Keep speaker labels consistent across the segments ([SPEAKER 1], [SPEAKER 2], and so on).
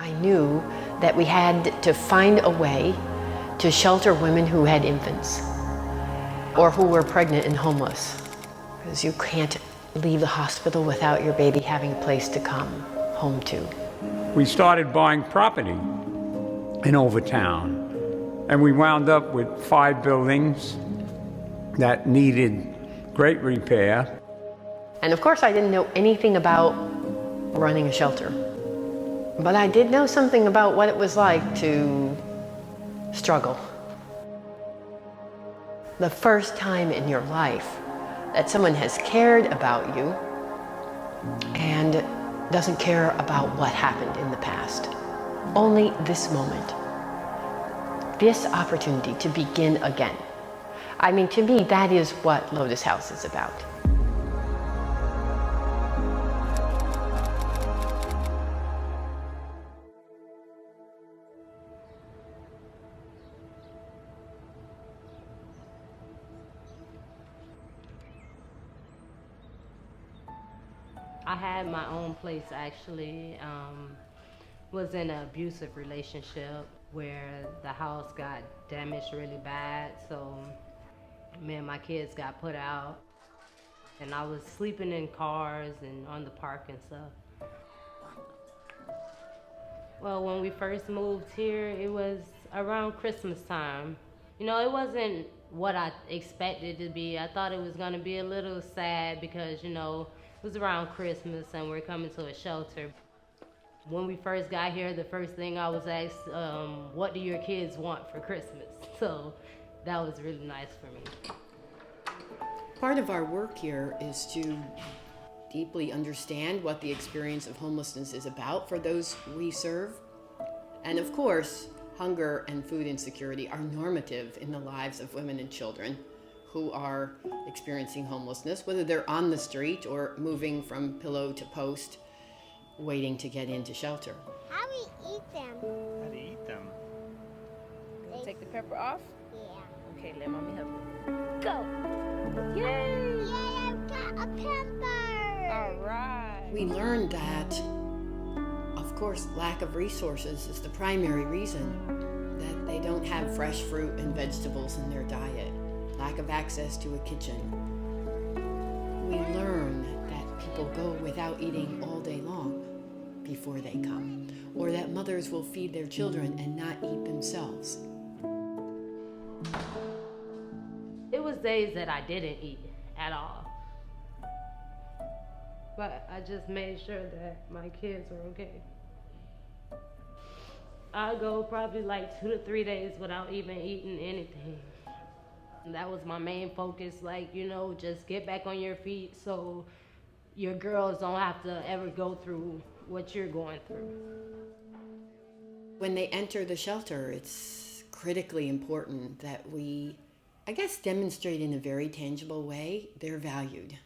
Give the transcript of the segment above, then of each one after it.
[SPEAKER 1] I knew that we had to find a way to shelter women who had infants or who were pregnant and homeless, because you can't leave the hospital without your baby having a place to come home to.
[SPEAKER 2] We started buying property in Overtown, and we wound up with 5 buildings that needed great repair.
[SPEAKER 1] And of course, I didn't know anything about running a shelter, but I did know something about what it was like to struggle. The first time in your life that someone has cared about you and doesn't care about what happened in the past. Only this moment, this opportunity to begin again. I mean, to me, that is what Lotus House is about.
[SPEAKER 3] I had my own place actually. Was in an abusive relationship where the house got damaged really bad, so me and my kids got put out, and I was sleeping in cars and on the park and stuff. Well, when we first moved here, it was around Christmas time. You know, it wasn't what I expected it to be. I thought it was gonna be a little sad because, you know, it was around Christmas and we're coming to a shelter. When we first got here, the first thing I was asked, what do your kids want for Christmas? So that was really nice for me.
[SPEAKER 1] Part of our work here is to deeply understand what the experience of homelessness is about for those we serve. And of course, hunger and food insecurity are normative in the lives of women and children who are experiencing homelessness, whether they're on the street or moving from pillow to post, waiting to get into shelter.
[SPEAKER 4] How do we eat them?
[SPEAKER 5] How do you eat them?
[SPEAKER 6] Take the pepper off?
[SPEAKER 4] Yeah.
[SPEAKER 6] Okay, let mommy help you. Go! Yay!
[SPEAKER 4] Yay, I've got a pepper!
[SPEAKER 6] All right.
[SPEAKER 1] We learned that, of course, lack of resources is the primary reason that they don't have fresh fruit and vegetables in their diet. Lack of access to a kitchen. We learn that people go without eating all day long before they come, or that mothers will feed their children and not eat themselves.
[SPEAKER 3] It was days that I didn't eat at all. But I just made sure that my kids were okay. I go probably like 2 to 3 days without even eating anything. And that was my main focus, like, you know, just get back on your feet so your girls don't have to ever go through what you're going through.
[SPEAKER 1] When they enter the shelter, it's critically important that we, I guess, demonstrate in a very tangible way they're valued.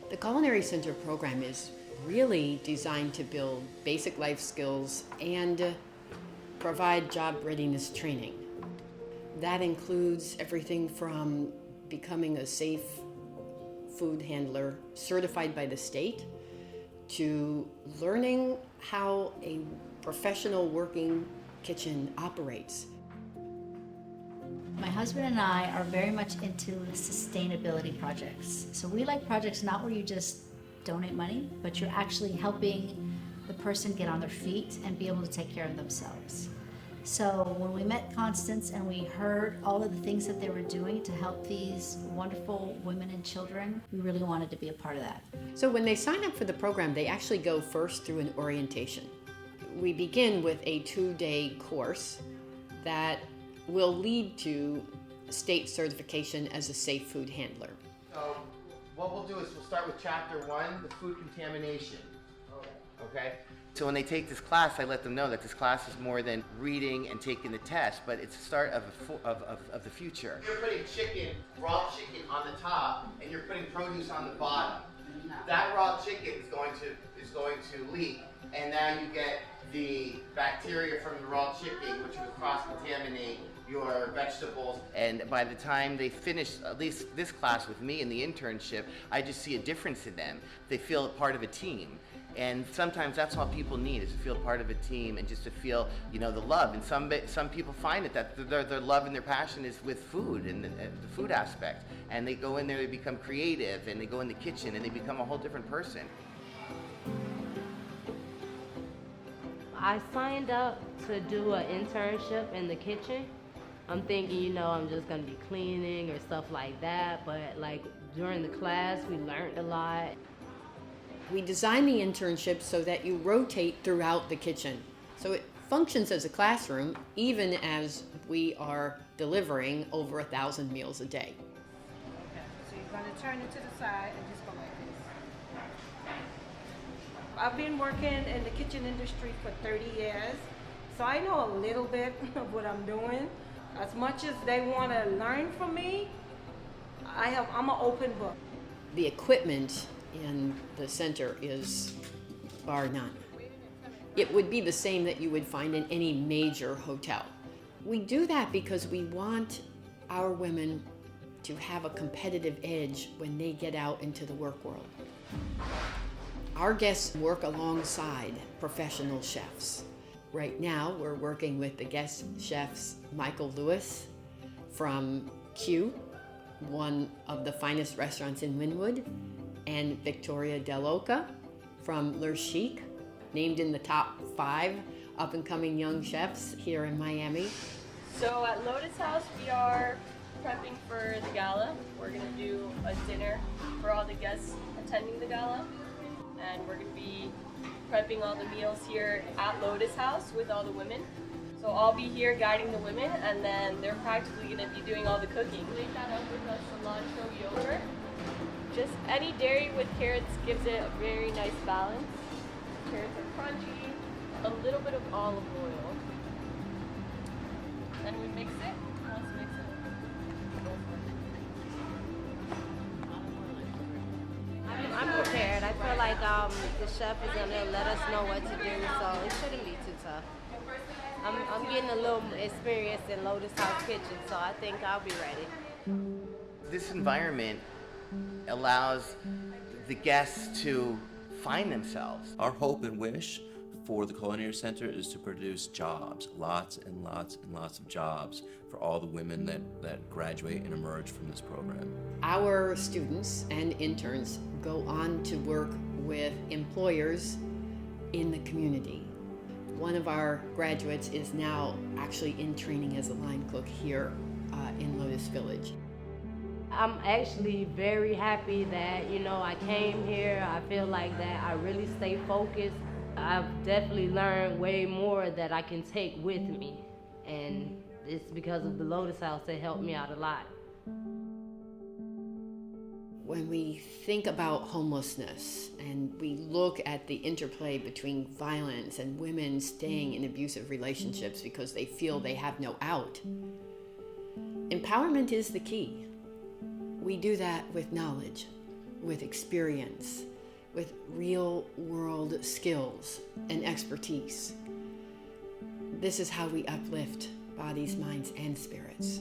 [SPEAKER 1] The Culinary Center program is really designed to build basic life skills and provide job readiness training. That includes everything from becoming a safe food handler certified by the state to learning how a professional working kitchen operates.
[SPEAKER 7] My husband and I are very much into sustainability projects. So we like projects not where you just donate money, but you're actually helping the person get on their feet and be able to take care of themselves. So when we met Constance and we heard all of the things that they were doing to help these wonderful women and children, we really wanted to be a part of that.
[SPEAKER 1] So when they sign up for the program, they actually go first through an orientation. We begin with a 2-day course that will lead to state certification as a safe food handler.
[SPEAKER 8] So what we'll do is we'll start with chapter 1, the food contamination. Okay? So when they take this class, I let them know that this class is more than reading and taking the test, but it's the start of the future. You're putting chicken, raw chicken on the top, and you're putting produce on the bottom. That raw chicken is going to leak, and now you get the bacteria from the raw chicken, which would cross-contaminate your vegetables. And by the time they finish at least this class with me in the internship, I just see a difference in them. They feel a part of a team. And sometimes that's all people need, is to feel part of a team and just to feel, the love. And some people find it that their love and their passion is with food and the food aspect. And they go in there, they become creative, and they go in the kitchen and they become a whole different person.
[SPEAKER 3] I signed up to do an internship in the kitchen. I'm thinking, I'm just gonna be cleaning or stuff like that, but like during the class, we learned a lot.
[SPEAKER 1] We design the internship so that you rotate throughout the kitchen. So it functions as a classroom, even as we are delivering over 1,000 meals a day.
[SPEAKER 5] Okay, so you're gonna turn it to the side and just go like this. I've been working in the kitchen industry for 30 years, so I know a little bit of what I'm doing. As much as they want to learn from me, I'm an open book.
[SPEAKER 1] The equipment in the center is bar none. It would be the same that you would find in any major hotel. We do that because we want our women to have a competitive edge when they get out into the work world. Our guests work alongside professional chefs. Right now, we're working with the guest chefs Michael Lewis from Q, one of the finest restaurants in Wynwood, and Victoria Del Oca from Le Chic, named in the top 5 up-and-coming young chefs here in Miami.
[SPEAKER 9] So at Lotus House, we are prepping for the gala. We're gonna do a dinner for all the guests attending the gala. And we're gonna be prepping all the meals here at Lotus House with all the women. So I'll be here guiding the women, and then they're practically gonna be doing all the cooking. Make that up with a cilantro yogurt. Just any dairy with carrots gives it a very nice balance. Carrots are crunchy, a little bit of olive oil. Then we mix it. Let's mix it.
[SPEAKER 3] I'm prepared. I feel like the chef is gonna let us know what to do, so it shouldn't be too tough. I'm getting a little experience in Lotus House Kitchen, so I think I'll be ready.
[SPEAKER 8] This environment allows the guests to find themselves.
[SPEAKER 10] Our hope and wish for the Culinary Center is to produce jobs, lots and lots and lots of jobs for all the women that graduate and emerge from this program.
[SPEAKER 1] Our students and interns go on to work with employers in the community. One of our graduates is now actually in training as a line cook here in Lotus Village.
[SPEAKER 3] I'm actually very happy that, I came here. I feel like that I really stay focused. I've definitely learned way more that I can take with me. And it's because of the Lotus House that helped me out a lot.
[SPEAKER 1] When we think about homelessness and we look at the interplay between violence and women staying in abusive relationships because they feel they have no out, empowerment is the key. We do that with knowledge, with experience, with real-world skills and expertise. This is how we uplift bodies, minds, and spirits.